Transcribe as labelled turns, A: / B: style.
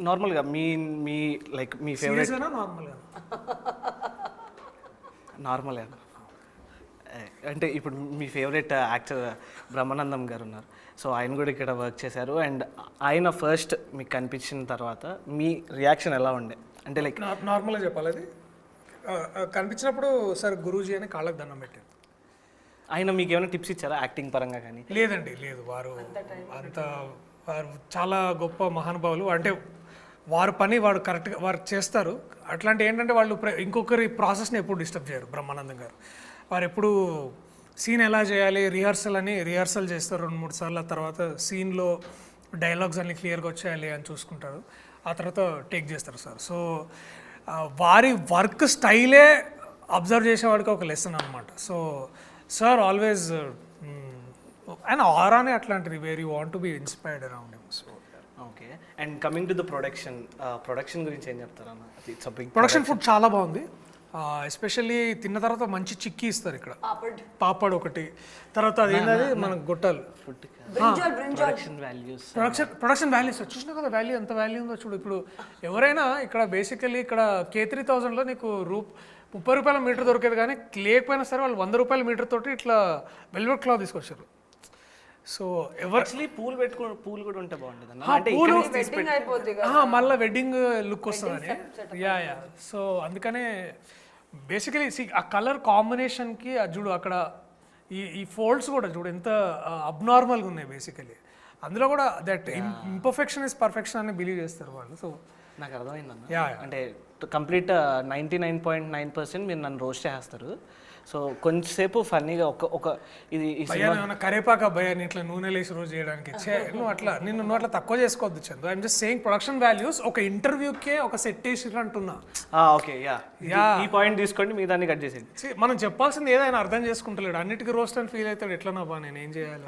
A: నార్మల్గా మీ మీ లైక్ మీ ఫేవరెట్
B: నార్మల్గా
A: నార్మల్గా అంటే ఇప్పుడు మీ ఫేవరెట్ యాక్టర్ బ్రహ్మానందం గారు ఉన్నారు. సో ఆయన కూడా ఇక్కడ వర్క్ చేశారు. అండ్ ఆయన ఫస్ట్ మీకు కనిపించిన తర్వాత మీ రియాక్షన్ ఎలా ఉండే? అంటే లైక్
B: నార్మల్గా చెప్పాలి అది కనిపించినప్పుడు సార్ గురూజీ అని కాళ్ళకు దండం పెట్టాను.
A: ఆయన మీకు ఏమైనా టిప్స్ ఇచ్చారా యాక్టింగ్ పరంగా కానీ?
B: లేదండి, లేదు. వారు చాలా గొప్ప మహానుభావులు. అంటే వారి పని వాడు కరెక్ట్గా వారు చేస్తారు. అట్లాంటి ఏంటంటే వాళ్ళు ఇంకొకరి ప్రాసెస్ని ఎప్పుడు డిస్టర్బ్ చేయరు. బ్రహ్మానందం గారు వారు ఎప్పుడు సీన్ ఎలా చేయాలి రిహార్సల్ చేస్తారు 2-3 సార్లు. ఆ తర్వాత సీన్లో డైలాగ్స్ అన్ని క్లియర్గా వచ్చేయాలి అని చూసుకుంటారు. ఆ తర్వాత టేక్ చేస్తారు సార్. సో వారి వర్క్ స్టైలే అబ్జర్వ్ చేసేవాడికి ఒక లెసన్ అనమాట. సో సార్ ఆల్వేస్ ఆయన ఆరానే అట్లాంటిది, where you want to be inspired around him. So
A: okay. And coming to the production గురించి ఏం చెప్తారన్న? It's a big
B: production. Food చాలా బాగుంది. ఎస్పెషల్లీ తిన్న తర్వాత మంచి చిక్కీ ఇస్తారు ఇక్కడ, పాపడ్ ఒకటి. తర్వాత అదేంటది మన గొట్టాలు
A: food production values.
B: Production values చూసినా కదా, వాల్యూ ఎంత వాల్యూ ఉందో చూడు. ఇప్పుడు ఎవరైనా ఇక్కడ బేసికలీ ఇక్కడ K3000లో నీకు 30 రూపాయల మీటర్ దొరికేది, కానీ లేకపోయినా సరే వాళ్ళు 100 రూపాయల మీటర్ తోటి ఇట్లా వెల్వెట్ క్లాత్ తీసుకొచ్చారు. సో ఎవరు
A: పూల్ కూడా ఉంటే బాగుంటుంది
B: మళ్ళీ వెడ్డింగ్ లుక్ వస్తుందని. యా. సో అందుకనే బేసికలీ ఆ కలర్ కాంబినేషన్కి చూడు అక్కడ ఈ ఫోల్డ్స్ కూడా చూడు ఎంత అబ్నార్మల్గా ఉన్నాయి బేసికలీ. అందులో కూడా దట్ ఇంపర్ఫెక్షన్ ఇస్ పర్ఫెక్షన్ అని బిలీవ్ చేస్తారు వాళ్ళు. సో
A: నాకు అర్థమైందన్న. అంటే కంప్లీట్ 99.9% మీరు నన్ను రోస్ట్ చేస్తారు. సో కొంచెంసేపు ఫన్నీగా ఒక ఇది
B: కరేపాక భయాన్ని ఇట్లా నూనె లేసి రోజు చేయడానికి నువ్వు అట్లా తక్కువ చేసుకోవద్దు Chandu. I'm just saying production values. ఒక ఇంటర్వ్యూకే ఒక సెట్ వేసి అంటున్నా.
A: ఓకే. ఈ పాయింట్ తీసుకోండి, మీ దాన్ని కట్ చేసేది.
B: మనం చెప్పాల్సింది ఏదైనా అర్థం చేసుకుంటలేడు, అన్నిటికీ రోస్ట్ అని ఫీల్ అవుతాడు. ఎట్లా నా బా నేను ఏం చేయాలి?